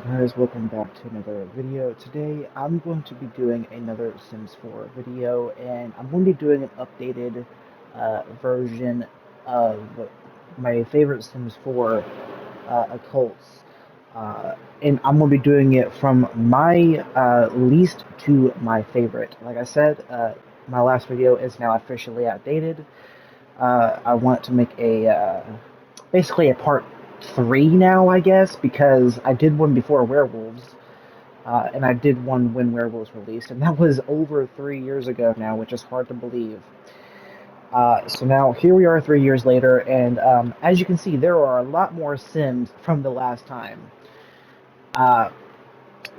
Guys, welcome back to another video. Today I'm going to be doing another Sims 4 video, and I'm going to be doing an updated version of my favorite Sims 4 occults. And I'm going to be doing it from my least to my favorite. Like I said, my last video is now officially outdated. I want to make a basically a part 3 now, I guess, because I did one before Werewolves, and I did one when Werewolves released, and that was over 3 years ago now, which is hard to believe. So now here we are 3 years later, and as you can see, there are a lot more Sims from the last time.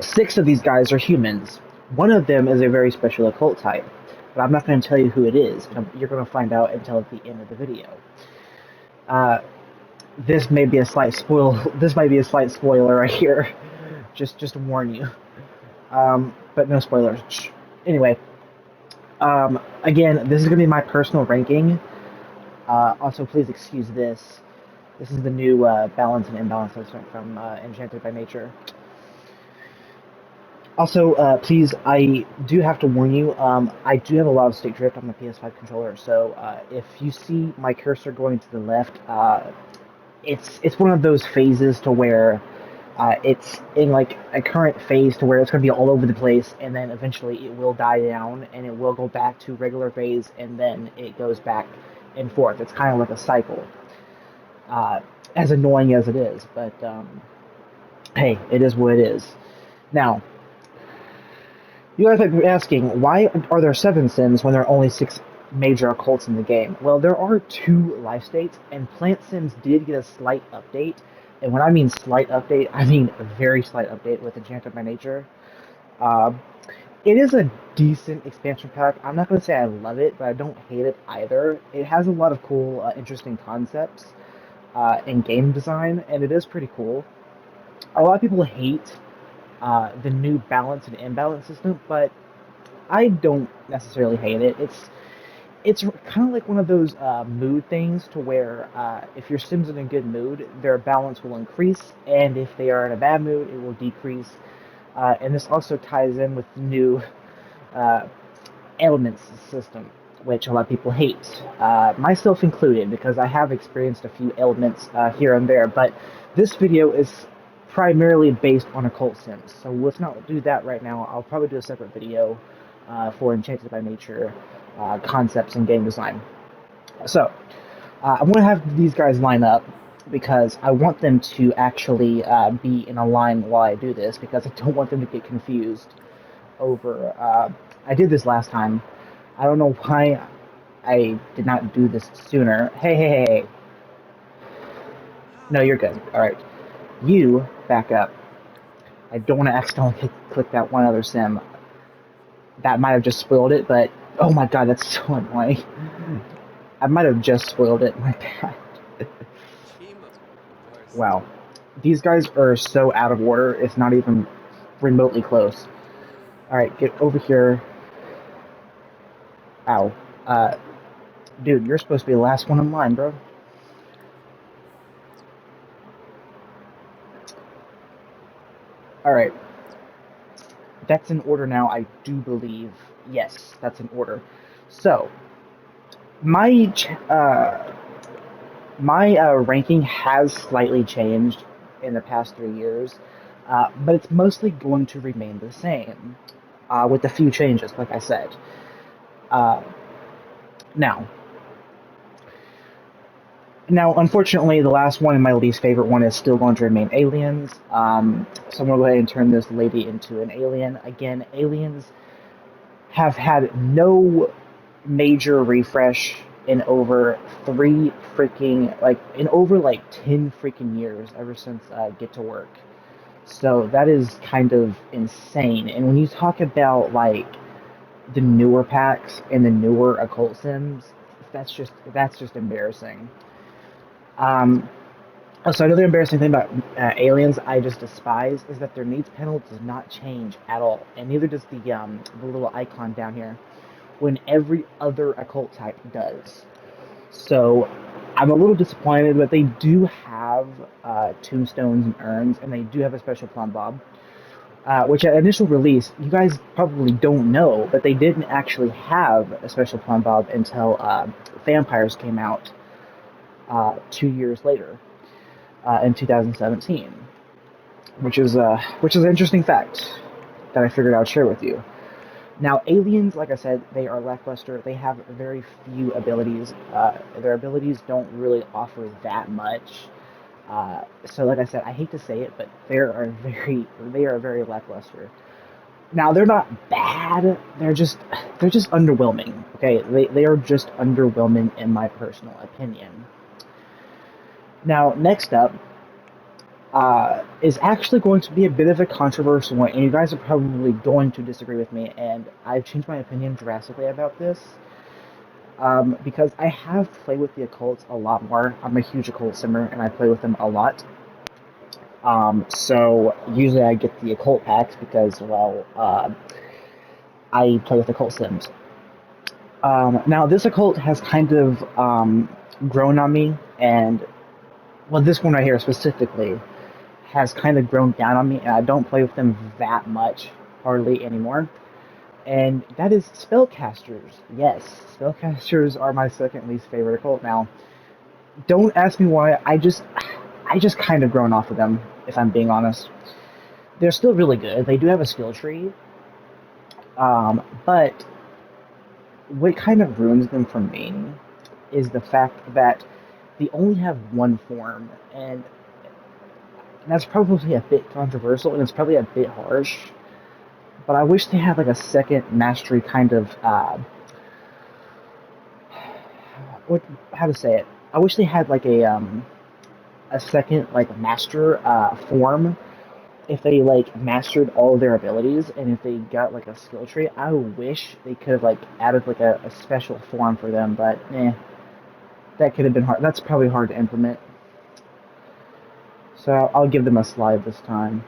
6 of these guys are humans. One of them is a very special occult type, but I'm not going to tell you who it is. You're going to find out until the end of the video. This may be a slight spoil. This might be a slight spoiler right here. Just to warn you. But no spoilers. Anyway, again, this is gonna be my personal ranking. Also, please excuse this. This is the new balance and imbalance system from Enchanted by Nature. Also, please, I do have to warn you, I do have a lot of state drift on the PS5 controller, so if you see my cursor going to the left, it's one of those phases to where it's in like a current phase to where it's going to be all over the place, and then eventually it will die down and it will go back to regular phase, and then it goes back and forth. It's kind of like a cycle, as annoying as it is, but hey, it is what it is. Now, you guys might be asking, why are there 7 Sims when there are only 6 major occults in the game? Well, there are 2 life states, and Plant Sims did get a slight update. And when I mean slight update, I mean a very slight update with Enchanted by Nature. Uh, it is a decent expansion pack. I'm not going to say I love it, but I don't hate it either. It has a lot of cool, interesting concepts in game design, and it is pretty cool. A lot of people hate the new balance and imbalance system, but I don't necessarily hate it. It's kind of like one of those mood things to where if your Sim's in a good mood, their balance will increase, and if they are in a bad mood, it will decrease. And this also ties in with the new uh, elements system, which a lot of people hate, myself included, because I have experienced a few elements here and there. But this video is primarily based on occult Sims, so let's not do that right now. I'll probably do a separate video for Enchanted by Nature concepts and game design. So, I'm going to have these guys line up because I want them to actually be in a line while I do this, because I don't want them to get confused over. I did this last time. I don't know why I did not do this sooner. Hey. No, you're good. Alright. You back up. I don't want to accidentally click that one other sim. That might have just spoiled it, but oh my god, that's so annoying. I might have just spoiled it. My bad. Wow. These guys are so out of order, it's not even remotely close. Alright, get over here. Ow. Dude, you're supposed to be the last one in line, bro. Alright. That's in order now, I do believe. Yes, that's in order. So, my ranking has slightly changed in the past 3 years, but it's mostly going to remain the same, with a few changes, like I said. Uh, now, unfortunately, the last one and my least favorite one is still going to remain aliens. So I'm going to go ahead and turn this lady into an alien. Again, aliens have had no major refresh in over 10 freaking years, ever since Get to Work. So that is kind of insane. And when you talk about like the newer packs and the newer occult sims, that's just embarrassing. So another embarrassing thing about aliens I just despise is that their needs panel does not change at all, and neither does the little icon down here, when every other occult type does. So I'm a little disappointed, but they do have tombstones and urns, and they do have a special plumb bob. Which at initial release, you guys probably don't know, but they didn't actually have a special plumb bob until Vampires came out 2 years later, in 2017, which is an interesting fact that I figured I'd share with you. Now, aliens, like I said, they are lackluster. They have very few abilities. Their abilities don't really offer that much. So, like I said, I hate to say it, but they are very lackluster. Now, they're not bad. They're just underwhelming. Okay, they are just underwhelming in my personal opinion. Now, next up is actually going to be a bit of a controversial one, and you guys are probably going to disagree with me, and I've changed my opinion drastically about this, because I have played with the occults a lot more. I'm a huge occult simmer, and I play with them a lot. So usually I get the occult packs because, well, I play with occult sims. Now, this occult has kind of grown on me, and, well, this one right here specifically has kind of grown down on me, and I don't play with them that much, hardly anymore. And that is spellcasters. Yes, spellcasters are my second least favorite occult. Now, don't ask me why. I just kind of grown off of them, if I'm being honest. They're still really good. They do have a skill tree, but what kind of ruins them for me is the fact that they only have one form, and that's probably a bit controversial, and it's probably a bit harsh. But I wish they had like a second mastery kind of how to say it. I wish they had like a second like master form. If they like mastered all of their abilities, and if they got like a skill tree, I wish they could have like added like a special form for them. But that could have been hard. That's probably hard to implement. So I'll give them a slide this time.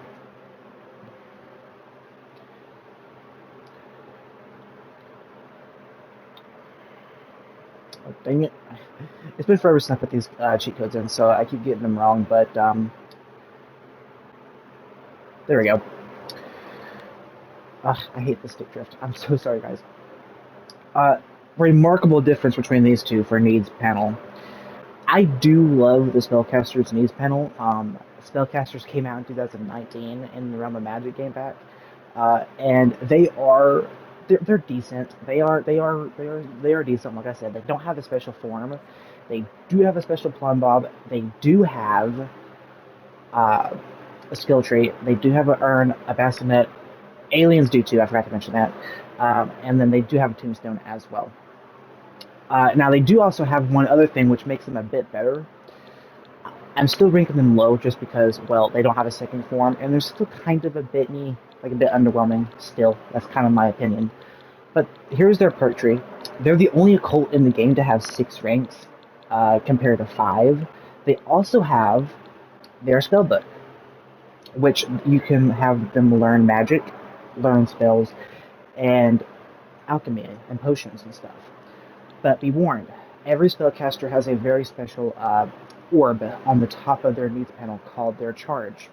Oh, dang it. It's been forever since I put these cheat codes in, so I keep getting them wrong, but there we go. I hate the stick drift. I'm so sorry, guys. Remarkable difference between these two for needs panel. I do love the Spellcasters needs panel. Spellcasters came out in 2019 in the Realm of Magic game pack, and they're decent. They are decent. Like I said, they don't have a special form. They do have a special plumb bob. They do have a skill trait. They do have an urn, a bassinet. Aliens do too. I forgot to mention that. And then they do have a tombstone as well. Now they do also have one other thing which makes them a bit better. I'm still ranking them low just because, well, they don't have a second form, and they're still kind of a bit underwhelming. Still, that's kind of my opinion. But here's their perk tree. They're the only occult in the game to have 6 ranks, compared to 5. They also have their spellbook, which you can have them learn magic, learn spells, and alchemy and potions and stuff. But be warned, every spellcaster has a very special orb on the top of their needs panel called their charge.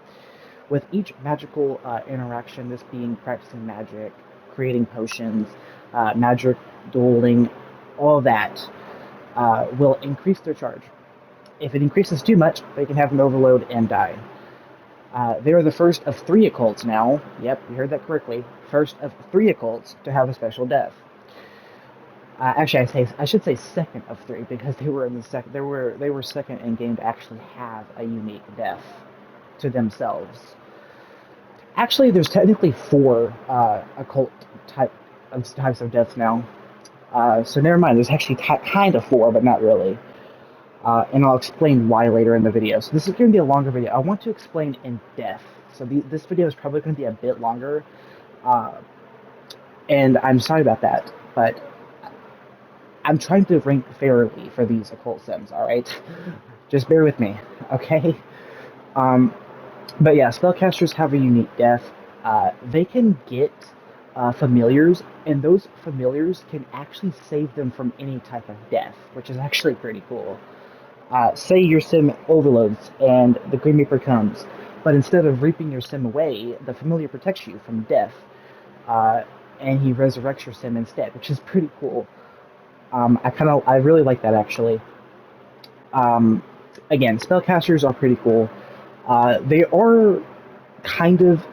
With each magical interaction, this being practicing magic, creating potions, magic dueling, all that will increase their charge. If it increases too much, they can have an overload and die. They are the first of 3 occults now. Yep, you heard that correctly. First of 3 occults to have a special death. Actually, I should say second of 3 because they were in the second. They were second in game to actually have a unique death to themselves. Actually, there's technically 4 occult types of deaths now. So never mind. There's actually kind of 4, but not really. And I'll explain why later in the video. So this is going to be a longer video. I want to explain in depth. So this video is probably going to be a bit longer. And I'm sorry about that, but I'm trying to rank fairly for these occult sims, alright? Just bear with me, okay? But yeah, spellcasters have a unique death. They can get familiars, and those familiars can actually save them from any type of death, which is actually pretty cool. Say your sim overloads and the Green Reaper comes, but instead of reaping your sim away, the familiar protects you from death, uh, and he resurrects your sim instead, which is pretty cool. I really like that actually. Um, Again, spellcasters are pretty cool. They are kind of,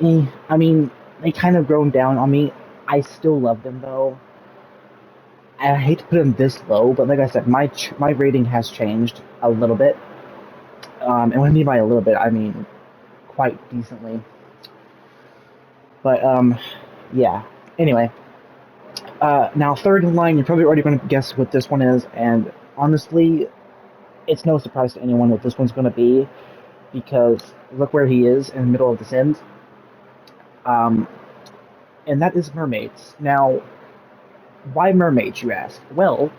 I mean, they kind of grown down on me. I still love them though. I hate to put them this low, but like I said, my rating has changed a little bit. And what I mean by a little bit, I mean quite decently. But yeah. Anyway, now third in line, you're probably already going to guess what this one is, and honestly, it's no surprise to anyone what this one's going to be because look where he is in the middle of the Sims, um, and that is mermaids. Now, why mermaids, you ask? Well,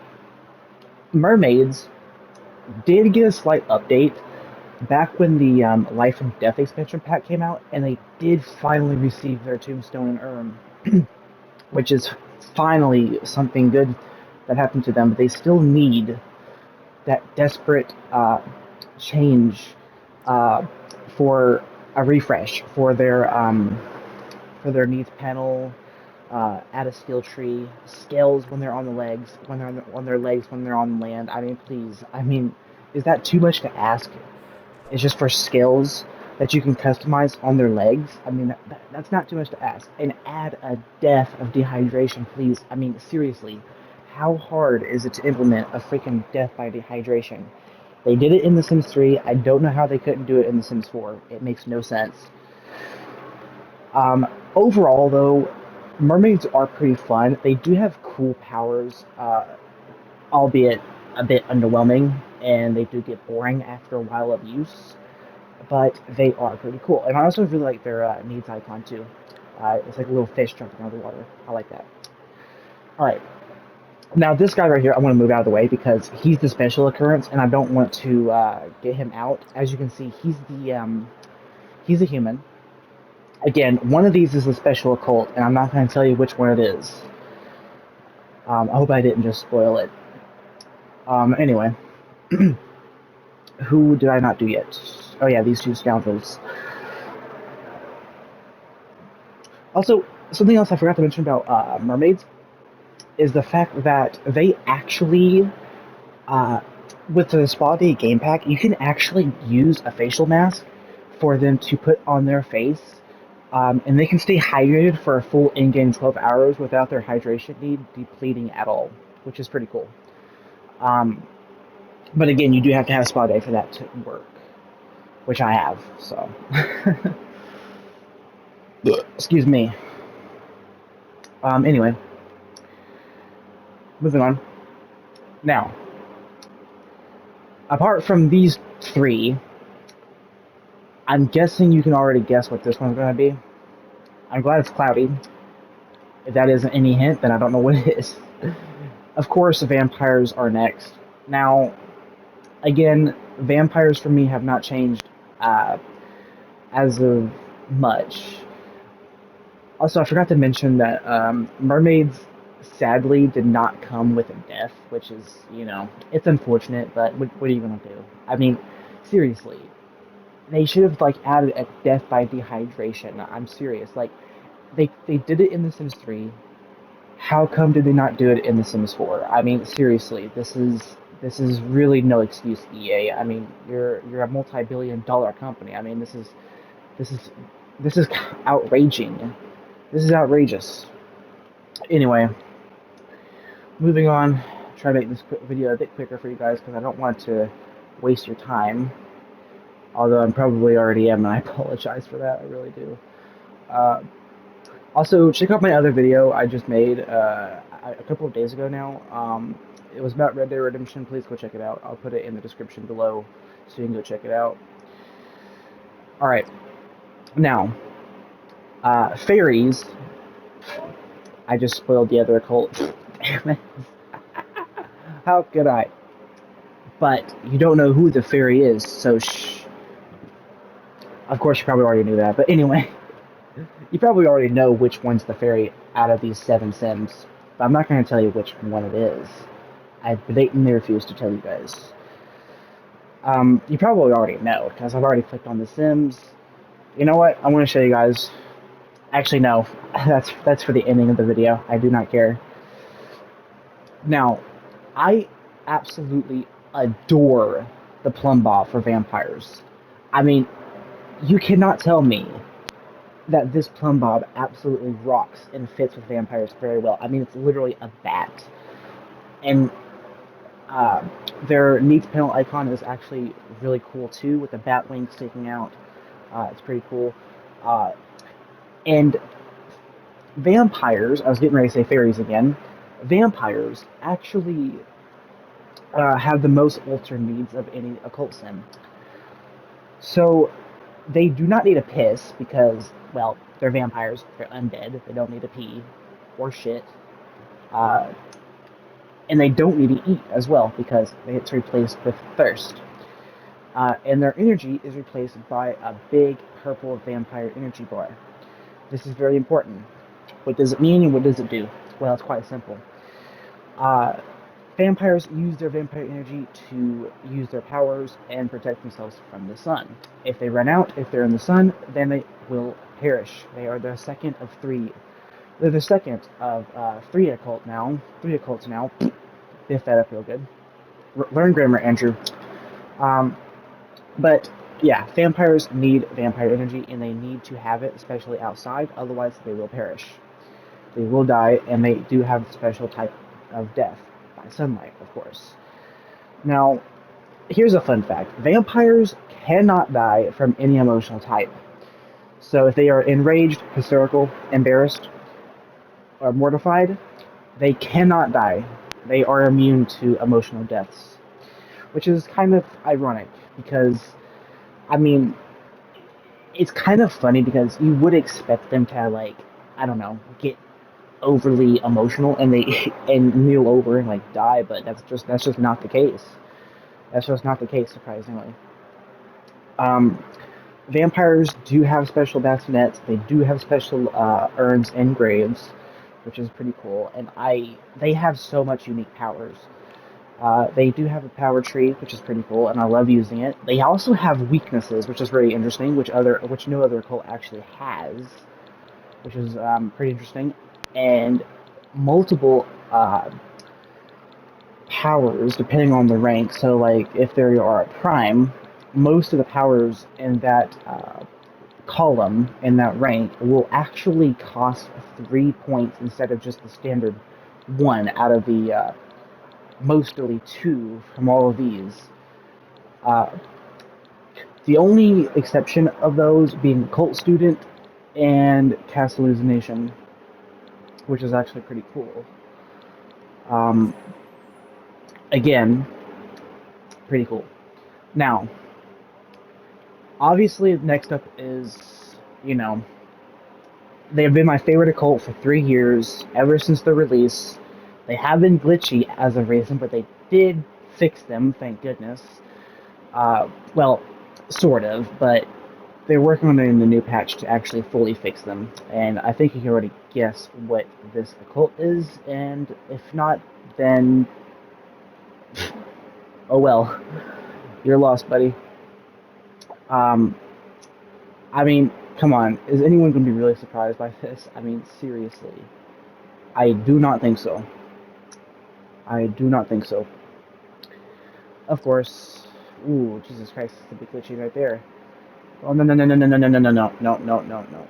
mermaids did get a slight update back when the Life and Death expansion pack came out, and they did finally receive their tombstone and urn, which is finally something good that happened to them. But they still need that desperate change uh, for a refresh for their needs panel. Add a skill tree, scales when they're on the legs, when they're on their legs, when they're on land. I mean, please. I mean, is that too much to ask? It's just for skills that you can customize on their legs. I mean, that's not too much to ask. And add a death of dehydration, please. I mean, seriously, how hard is it to implement a freaking death by dehydration? They did it in The Sims 3. I don't know how they couldn't do it in The Sims 4. It makes no sense. Overall, though, mermaids are pretty fun. They do have cool powers, albeit a bit underwhelming, and they do get boring after a while of use. But they are pretty cool. And I also really like their needs icon too. It's like a little fish jumping out of the water. I like that. All right. Now this guy right here, I want to move out of the way because he's the special occurrence, and I don't want to get him out. As you can see, he's a human. Again, one of these is a special occult, and I'm not going to tell you which one it is. I hope I didn't just spoil it. Anyway, who did I not do yet? Oh yeah, these two scoundrels. Also, something else I forgot to mention about mermaids is the fact that they actually, uh, with the Spa Day game pack, you can actually use a facial mask for them to put on their face, and they can stay hydrated for a full in-game 12 hours without their hydration need depleting at all, which is pretty cool. Um, but again, you do have to have Spa Day for that to work, which I have, so. Excuse me. Anyway, moving on. Now, apart from these three, I'm guessing you can already guess what this one's going to be. I'm glad it's cloudy. If that isn't any hint, then I don't know what it is. Of course, vampires are next. Now, again, vampires for me have not changed as of much. Also, I forgot to mention that mermaids sadly did not come with a death, which is, it's unfortunate, but what are you going to do? I mean, seriously, they should have like added a death by dehydration. I'm serious. Like they did it in The Sims 3. How come did they not do it in The Sims 4? I mean, seriously, this is really no excuse, EA. I mean, you're a multi-billion-dollar company. I mean, this is this is outraging. This is outrageous. Anyway, moving on. Try to make this video a bit quicker for you guys because I don't want to waste your time. Although I probably already am, and I apologize for that. I really do. Uh, Also, check out my other video I just made a couple of days ago now. It was about Red Dead Redemption. Please go check it out. I'll put it in the description below so you can go check it out. Alright, now, fairies. I just spoiled the other occult. Damn it. How could I? But you don't know who the fairy is, so shh. Of course, you probably already knew that. But anyway. You probably already know which one's the fairy out of these 7 Sims, but I'm not going to tell you which one it is. I blatantly refuse to tell you guys. You probably already know, because I've already clicked on The Sims. You know what? I want to show you guys. Actually, no. That's for the ending of the video. I do not care. Now, I absolutely adore the plumb bob for vampires. I mean, you cannot tell me that this plumb bob absolutely rocks and fits with vampires very well. I mean, it's literally a bat. And uh, their needs panel icon is actually really cool too, with the bat wing sticking out. It's pretty cool. Uh, and vampires, I was getting ready to say fairies again, vampires actually have the most alter needs of any occult sim. So they do not need a piss because, well, they're vampires, they're undead, they don't need to pee or shit. Uh, and they don't need to eat as well because it's replaced with thirst. And their energy is replaced by a big purple vampire energy bar. This is very important. What does it mean and what does it do? Well, it's quite simple. Uh, Vampires use their vampire energy to use their powers and protect themselves from the sun. If they run out, if they're in the sun, then they will perish. They are the second of three. They're the second of three occults now. Biff that up real good. Learn grammar, Andrew. Um, but yeah, vampires need vampire energy, and they need to have it, especially outside. Otherwise, they will perish. They will die, and they do have a special type of death by sunlight, of course. Now, here's a fun fact: vampires cannot die from any emotional type. So if they are enraged, hysterical, embarrassed, or mortified, they cannot die. They are immune to emotional deaths, which is kind of ironic because, I mean, it's kind of funny because you would expect them to, like, I don't know, get overly emotional and they and kneel over and like die, but that's just not the case. That's just not the case, surprisingly. Um, Vampires do have special bassinets. They do have special urns and graves, which is pretty cool. And they have so much unique powers. They do have a power tree, which is pretty cool, and I love using it. They also have weaknesses, which is very interesting, which no other cult actually has, which is pretty interesting, and multiple powers depending on the rank. So, like, if they are a prime, most of the powers in that column in that rank will actually cost 3 points instead of just the standard one out of the mostly two from all of these. Uh, the only exception of those being Cult Student and Cast Hallucination, which is actually pretty cool. Um, Again, pretty cool. Now, obviously, next up is, you know, they have been my favorite occult for 3 years, ever since the release. They have been glitchy as of recent, but they did fix them, thank goodness. Well, sort of, but they're working on it in the new patch to actually fully fix them. And I think you can already guess what this occult is, and if not, then oh well, you're lost, buddy. Um, I mean, come on, is anyone going to be really surprised by this? I mean, seriously, I do not think so. I do not think so. Of course. Ooh, Jesus Christ, it's a big glitchy right there. Oh no no no no no no no no no no no no no no.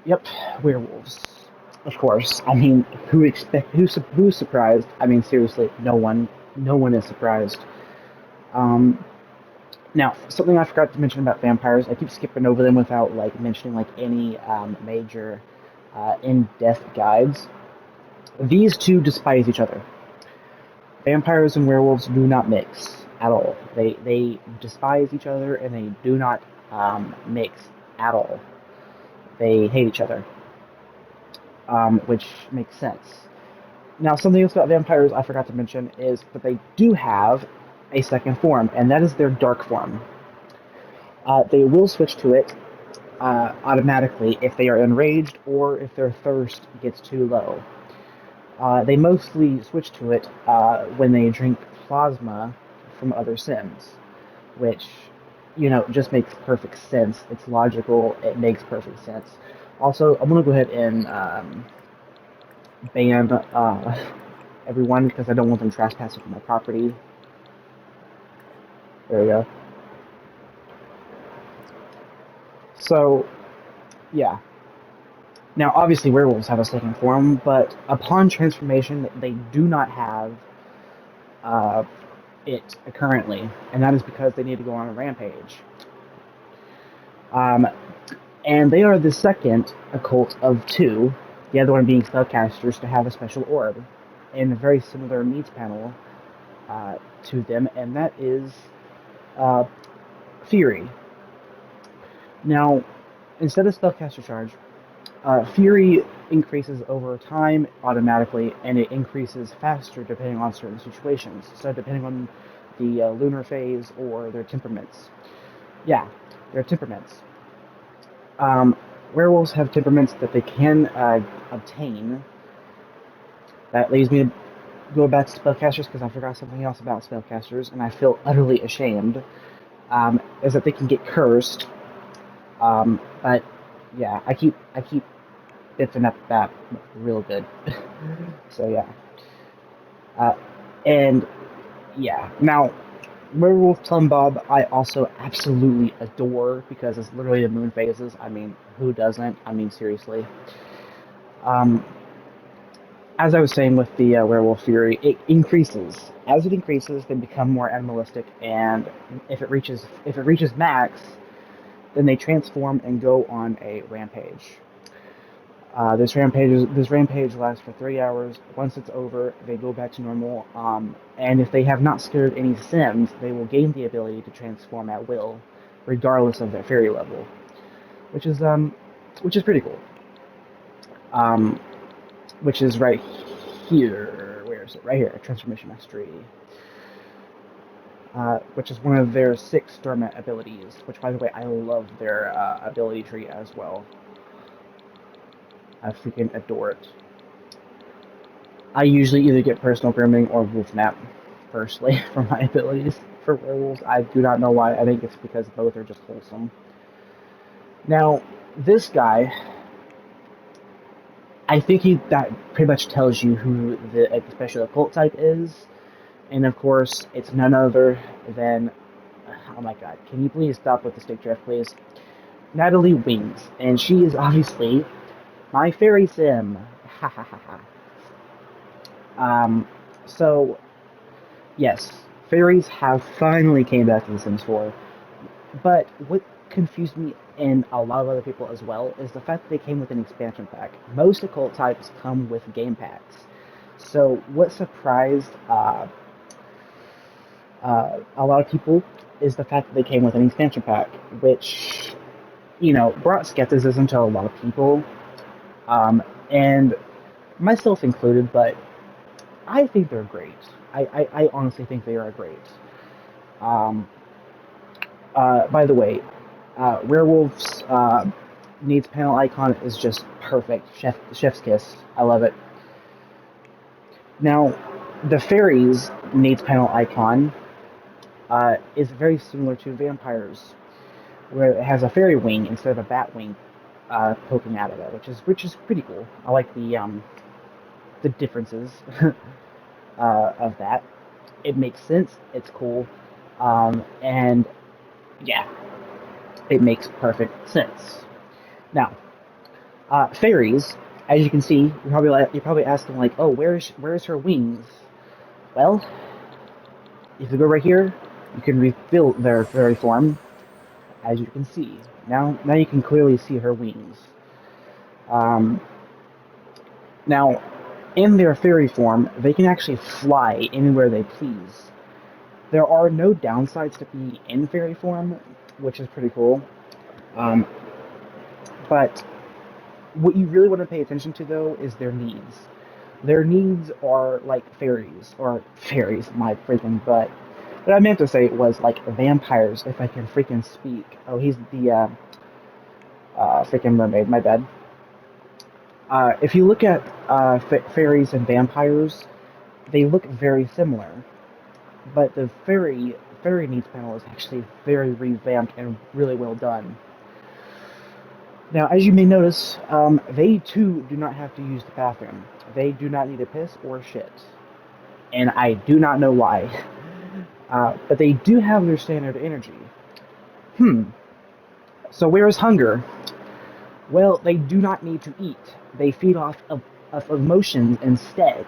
Yep, werewolves. Of course. I mean, who's surprised? I mean, seriously, no one. No one is surprised. Um, Now, something I forgot to mention about vampires. I keep skipping over them without like mentioning like any major in-depth guides. These two despise each other. Vampires and werewolves do not mix at all. They despise each other and they do not mix at all. They hate each other, which makes sense. Now, something else about vampires I forgot to mention is that they do have a second form, and that is their dark form. They will switch to it automatically if they are enraged or if their thirst gets too low. They mostly switch to it when they drink plasma from other sims, which, just makes perfect sense. It's logical. It makes perfect sense. Also, I'm gonna go ahead and ban everyone because I don't want them trespassing on my property. There we go. So, yeah. Now, obviously, werewolves have a second form, but upon transformation, they do not have uh, it currently, and that is because they need to go on a rampage. Um, and they are the second occult of two, the other one being spellcasters, to have a special orb in a very similar needs panel to them, and that is uh, Fury. Now, instead of spellcaster charge, Fury increases over time automatically, and it increases faster depending on certain situations. So, depending on the lunar phase or their temperaments. Yeah, their temperaments. Um, Werewolves have temperaments that they can obtain. That leads me to go back to spellcasters because I forgot something else about spellcasters, and I feel utterly ashamed. Is that they can get cursed. But yeah, I keep biffing up that real good. So yeah, uh, and yeah. Now, Werewolf Plumbob, I also absolutely adore because it's literally the moon phases. I mean, who doesn't? I mean, seriously. Um, as I was saying with the Werewolf Fury, it increases. As it increases, they become more animalistic, and if it reaches max, then they transform and go on a rampage. This rampage lasts for 3 hours. Once it's over, they go back to normal. And if they have not scared any Sims, they will gain the ability to transform at will, regardless of their fairy level, which is which is pretty cool. Um, which is right here. Where is it? Right here. Transformation Mastery. Which is one of their 6 dormant abilities. Which, by the way, I love their ability tree as well. I freaking adore it. I usually either get personal grooming or wolf map, personally, for my abilities for werewolves. I do not know why. I think it's because both are just wholesome. Now, this guy, I think that pretty much tells you who the special occult type is, and of course, it's none other than, oh my god, can you please stop with the stick drift, please? Natalie Wings, and she is obviously my fairy sim. Ha ha ha ha. So yes, fairies have finally came back to The Sims 4. But what confused me and a lot of other people as well is the fact that they came with an expansion pack. Most occult types come with game packs. So what surprised a lot of people is the fact that they came with an expansion pack, which, brought skepticism to a lot of people, and myself included, but I think they're great. I honestly think they are great. Um, by the way, Werewolf's needs panel icon is just perfect. Chef's kiss. I love it. Now, the fairies needs panel icon is very similar to vampires, where it has a fairy wing instead of a bat wing poking out of it, which is pretty cool. I like the differences of that. It makes sense. It's cool, and yeah, it makes perfect sense. Now, fairies, as you can see, you're probably asking like, oh, where's her wings? Well, if you go right here, you can reveal their fairy form, as you can see. Now you can clearly see her wings. Um, Now, in their fairy form, they can actually fly anywhere they please. There are no downsides to being in fairy form, which is pretty cool. Um, but what you really want to pay attention to, though, is their needs. Their needs are like fairies, my freaking butt. What I meant to say was like vampires, if I can freaking speak. Oh, he's the freaking mermaid, my bad. If you look at fairies and vampires, they look very similar. but the fairy needs panel is actually very revamped and really well done. Now, as you may notice, they too do not have to use the bathroom. They do not need to piss or shit, and I do not know why. But they do have their standard energy. So where is hunger? Well, they do not need to eat. They feed of emotions instead,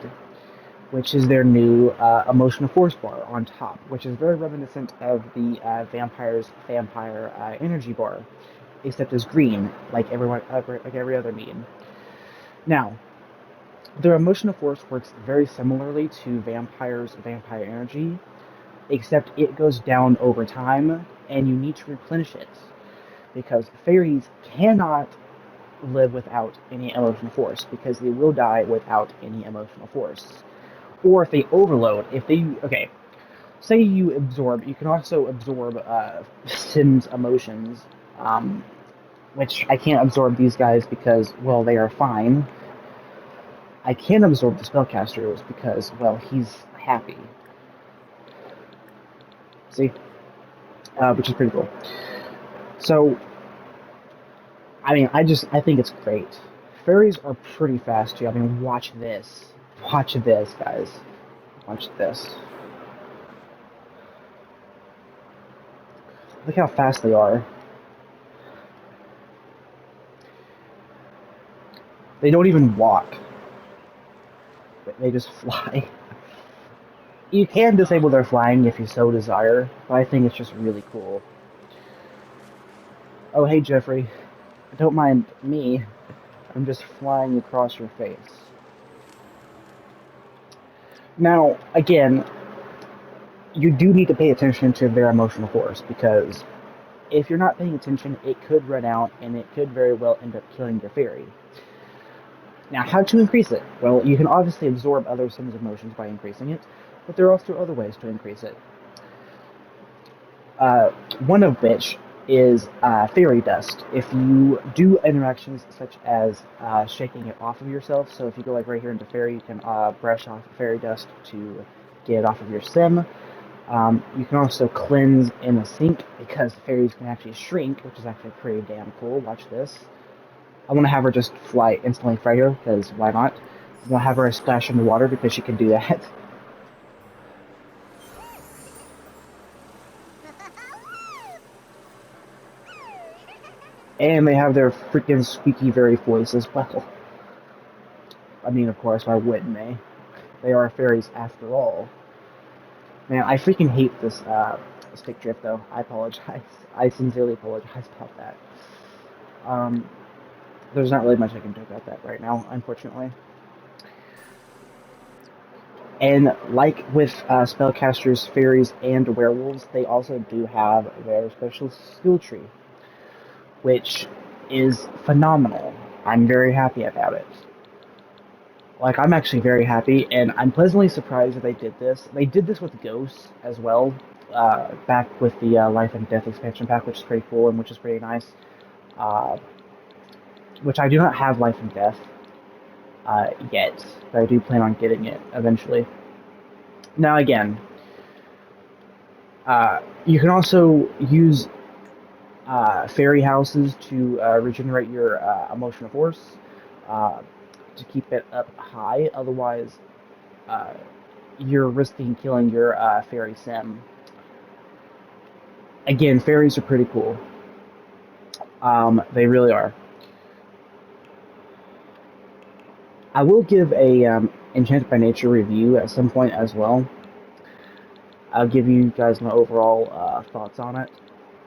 which is their new emotional force bar on top, which is very reminiscent of the vampire's vampire energy bar, except as green, like every other meme. Now, their emotional force works very similarly to vampire's vampire energy, except it goes down over time, and you need to replenish it because fairies cannot live without any emotional force because they will die without any emotional force. Or if they overload, if they okay, say you absorb, you can also absorb Sim's emotions, um, which I can't absorb these guys because well they are fine. I can absorb the spellcasters because well he's happy. See, which is pretty cool. So I mean I think it's great. Fairies are pretty fast too. I mean watch this. Watch this, guys. Watch this. Look how fast they are. They don't even walk. They just fly. You can disable their flying if you so desire, but I think it's just really cool. Oh, hey, Jeffrey. Don't mind me. I'm just flying across your face. Now, again, you do need to pay attention to their emotional force, because if you're not paying attention, it could run out, and it could very well end up killing your fairy. Now, how to increase it? Well, you can obviously absorb other Sims' emotions by increasing it, but there are also other ways to increase it. One of which is fairy dust. If you do interactions such as shaking it off of yourself, so if you go like right here into fairy, you can brush off fairy dust to get it off of your sim. You can also cleanse in a sink because fairies can actually shrink, which is actually pretty damn cool. Watch this. I want to have her just fly instantly right here because why not? I'm going to have her splash in the water because she can do that. And they have their freaking squeaky very voice as well. I mean, of course, why wouldn't they? They are fairies after all. Man, I freaking hate this stick drift, though. I apologize. I sincerely apologize about that. Um, there's not really much I can do about that right now, unfortunately. And like with spellcasters, fairies, and werewolves, they also do have their special skill tree, which is phenomenal. I'm very happy about it. Like, I'm actually very happy, and I'm pleasantly surprised that they did this. They did this with Ghosts as well, back with the Life and Death expansion pack, which is pretty cool and which is pretty nice. Uh, which I do not have Life and Death yet, but I do plan on getting it eventually. Now, again, you can also use fairy houses to regenerate your emotional force uh, to keep it up high. Otherwise, uh, you're risking killing your fairy sim. Again, fairies are pretty cool. They really are. I will give a Enchanted by Nature review at some point as well. I'll give you guys my overall thoughts on it.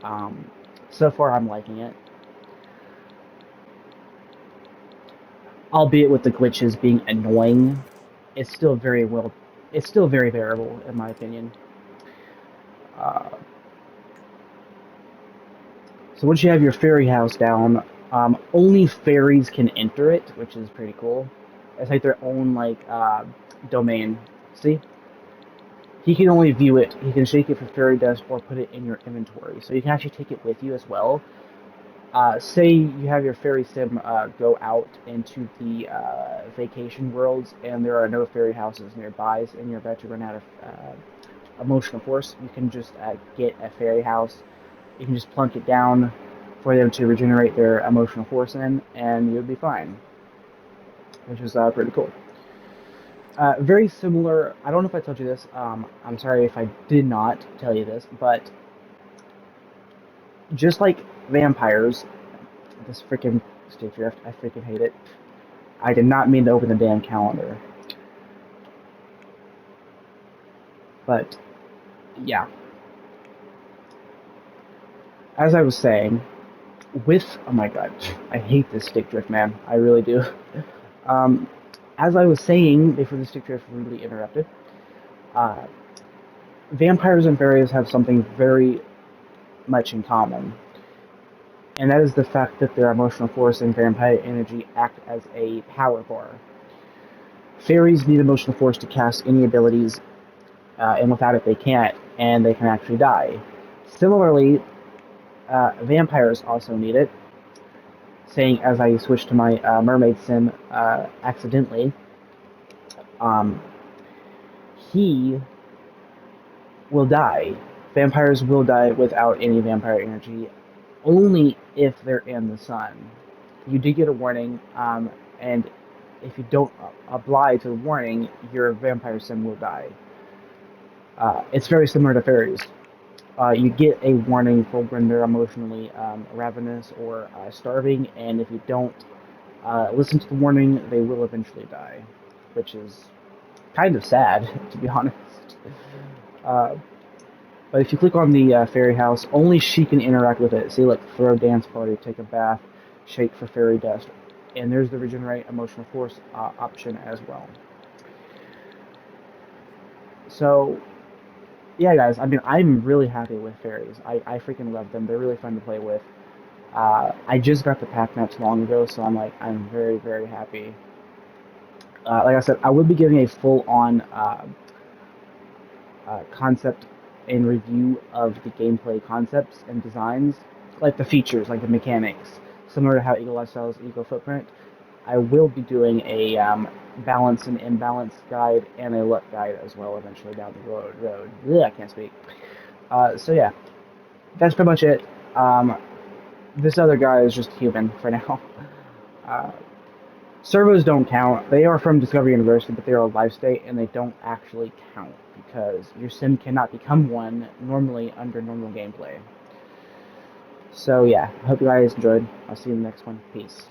Um, so far, I'm liking it, albeit with the glitches being annoying. It's still very well. It's still very bearable, in my opinion. Uh, so once you have your fairy house down, only fairies can enter it, which is pretty cool. It's like their own like domain. See, he can only view it. He can shake it for fairy dust or put it in your inventory, so you can actually take it with you as well. Say you have your fairy sim go out into the vacation worlds, and there are no fairy houses nearby, and you're about to run out of emotional force, you can just get a fairy house. You can just plunk it down for them to regenerate their emotional force in, and you'll be fine, which is pretty cool. Very similar. I don't know if I told you this. I'm sorry if I did not tell you this, but just like vampires, this freaking stick drift, I freaking hate it. I did not mean to open the damn calendar. But, yeah. As I was saying, oh my god, I hate this stick drift, man. I really do. Um, as I was saying before the stick drift rudely interrupted, uh, vampires and fairies have something very much in common, and that is the fact that their emotional force and vampire energy act as a power bar. Fairies need emotional force to cast any abilities, and without it they can't, and they can actually die. Similarly, vampires also need it, saying as I switched to my mermaid sim accidentally, um, he will die. Vampires will die without any vampire energy, only if they're in the sun. You do get a warning, and if you don't oblige to the warning, your vampire sim will die. It's very similar to fairies. You get a warning for when they're emotionally ravenous or starving, and if you don't listen to the warning, they will eventually die, which is kind of sad, to be honest. Uh, but if you click on the fairy house, only she can interact with it. See, like, throw a dance party, take a bath, shake for fairy dust. And there's the regenerate emotional force option as well. So, yeah, guys, I mean, I'm really happy with fairies. I freaking love them. They're really fun to play with. I just got the pack not too long ago, so I'm very, very happy. Like I said, I will be giving a full-on concept and review of the gameplay concepts and designs, like the features, like the mechanics, similar to how Eagle Lifestyle's Eco Footprint. I will be doing a balance and imbalance guide and a luck guide as well eventually down the road. Ugh, I can't speak. So yeah, that's pretty much it. This other guy is just human for now. Uh, Servos don't count. They are from Discovery University, but they are a live state, and they don't actually count because your sim cannot become one normally under normal gameplay. So yeah, I hope you guys enjoyed. I'll see you in the next one. Peace.